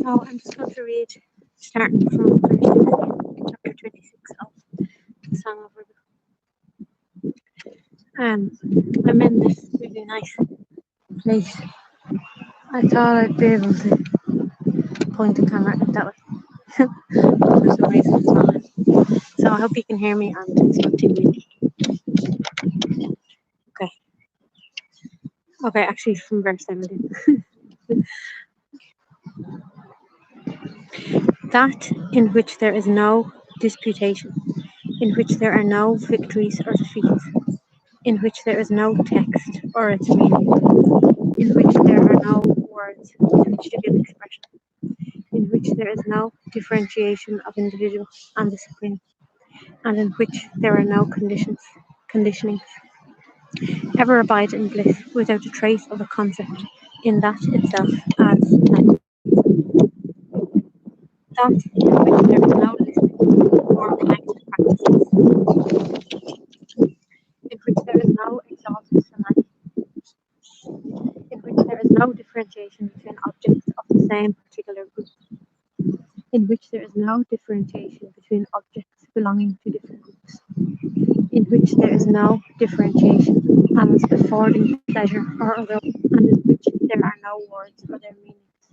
So I'm just going to read, starting from chapter 26 of the Song of River. I'm in this really nice place. I thought I'd be able to point the camera that way. For some reason it's not. So I hope you can hear me and it's not too windy. Okay, actually from verse 17. That in which there is no disputation, in which there are no victories or defeats, in which there is no text or its meaning, in which there are no words with which to give expression, in which there is no differentiation of individual and the supreme, and in which there are no conditionings. Ever abide in bliss without a trace of a concept in that itself as that in which there is no listening or connected practices, in which there is no exalted samadhi, in which there is no differentiation between objects of the same particular group, in which there is no differentiation between objects belonging to different groups, in which there is no differentiation as affording pleasure or other, and in which there are no words or their meanings,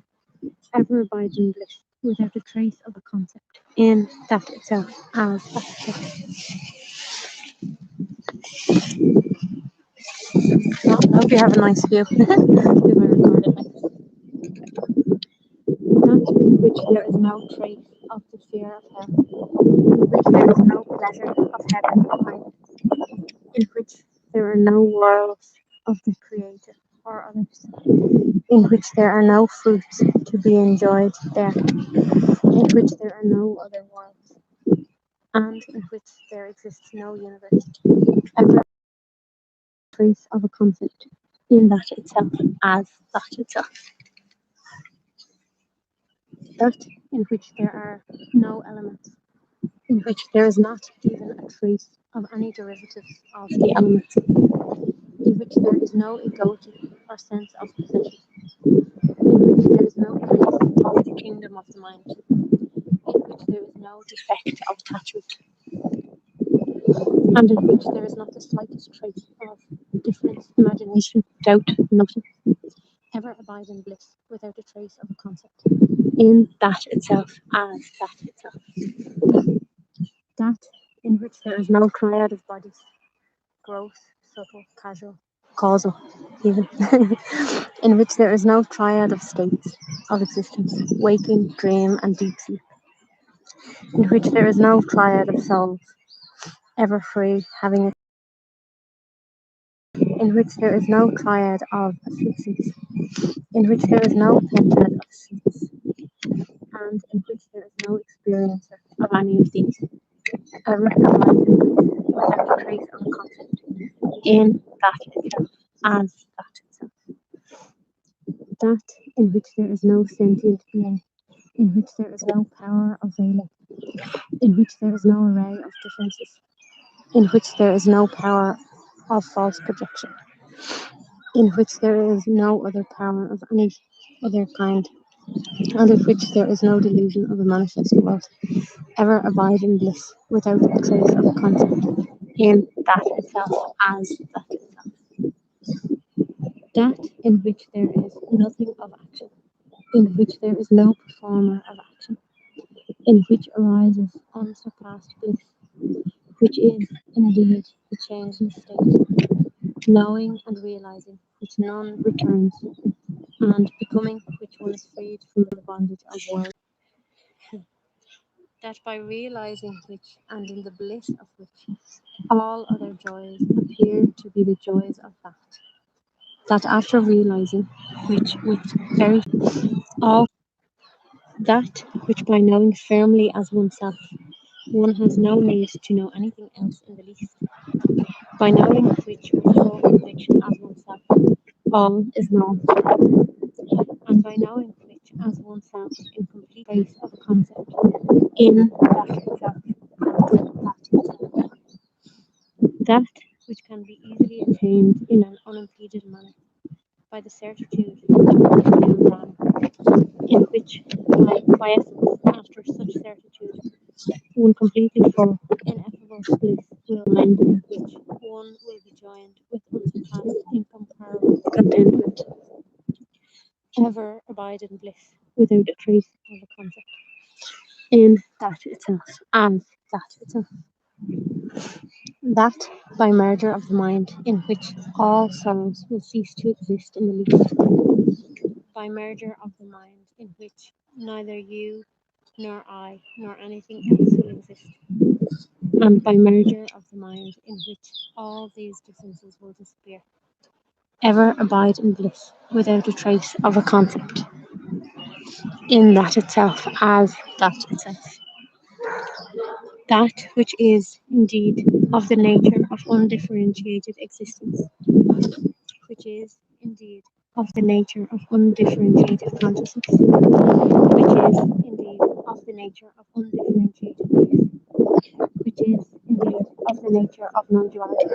ever abides in bliss without a trace of a concept in that itself as that itself. Well, I hope you have a nice view. If I record it like this. That in which there is no trace of the fear of hell, in which there is no pleasure of heaven or mind, in which there are no worlds of the Creator or others, in which there are no fruits to be enjoyed there, in which there are no other worlds, and in which there exists no universe, ever trace of a concept in that itself as that itself. That in which there are no elements, in which there is not even a trace of any derivatives of the elements, in which there is no egoity or sense of possession, in which there is no trace of the kingdom of the mind, in which there is no defect of attachment, and in which there is not the slightest trace of difference, imagination, doubt, nothing, ever abide in bliss without a trace of a concept in that itself as that itself. That in which there is no triad of bodies, gross, subtle, casual, causal, even, in which there is no triad of states of existence, waking, dream, and deep sleep, in which there is no triad of souls, ever free, having a, in which there is no triad of afflictions, in which there is no pentad of seats, and in which there is no experiencer of any of these, ever without a trace of a concept in that itself as that itself. That in which there is no sentient being, in which there is no power of veiling, in which there is no array of differences, in which there is no power of false projection, in which there is no other power of any other kind, and in which there is no delusion of a manifest world, ever abide in bliss without a trace of a concept in that itself as that itself. That in which there is nothing of action, in which there is no performer of action, in which arises unsurpassed bliss, which is indeed the changeless state, knowing and realizing which none returns, and becoming which one is freed from the bondage of world. That by realizing which, and in the bliss of which, all other joys appear to be the joys of that. That after realizing which with very all that which by knowing firmly as oneself, one has no need to know anything else in the least. By knowing which with full conviction as oneself, all is known. And by knowing which as oneself in complete face of a concept, in that itself, that which can be easily attained in an unimpeded manner by the certitude that in which by essence, after such certitude, one completely full, ineffable bliss will mend in which one will be joined with unsurpassed, incomparable contentment, ever abide in bliss, without a trace of a concept, in that itself, as that itself. That by merger of the mind, in which all sorrows will cease to exist in the least, by merger of the mind, in which neither you nor I nor anything else will exist, and by merger of the mind, in which all these differences will disappear, ever abide in bliss, without a trace of a concept, in that itself, as that itself. That which is indeed of the nature of undifferentiated existence, which is indeed of the nature of undifferentiated consciousness, which is indeed of the nature of undifferentiated life, which is indeed of the nature of non-duality,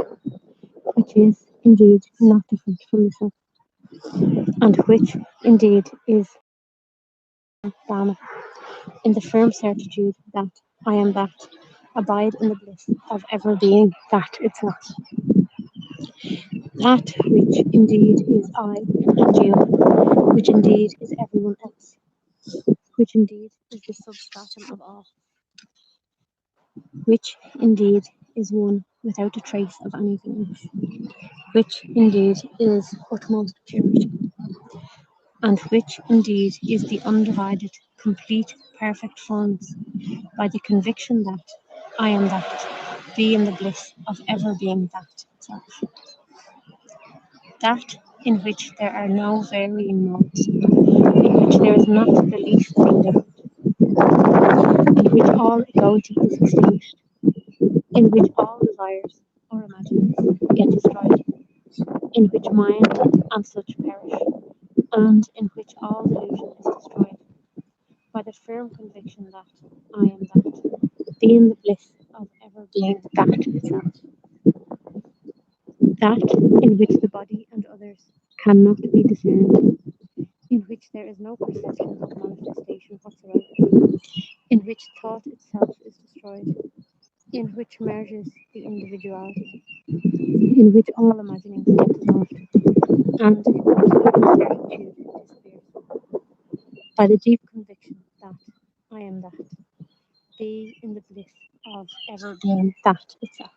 which is indeed not different from the self, and which indeed is Dharma, in the firm certitude that I am that, abide in the bliss of ever being that itself. That which indeed is I and you, which indeed is everyone else, which indeed is the substratum of all, which indeed is one without a trace of anything else, which indeed is utmost purity, and which indeed is the undivided, complete, perfect fullness, by the conviction that I am that, be in the bliss of ever being that itself. That in which there are no varying modes, in which there is not the least thing different, in which all equality is extinguished, in which all desires or imaginings get destroyed, in which mind and such perish, and in which all delusion is destroyed, by the firm conviction that I am that, be in the bliss of ever being that itself. That in which the body and others cannot be discerned, in which there is no perception of manifestation whatsoever, in which thought itself is destroyed, in which merges the individuality, in which all imaginings get dissolved, and in which certitude disappears, by the deep conviction that I am that, be in the bliss of ever being that itself.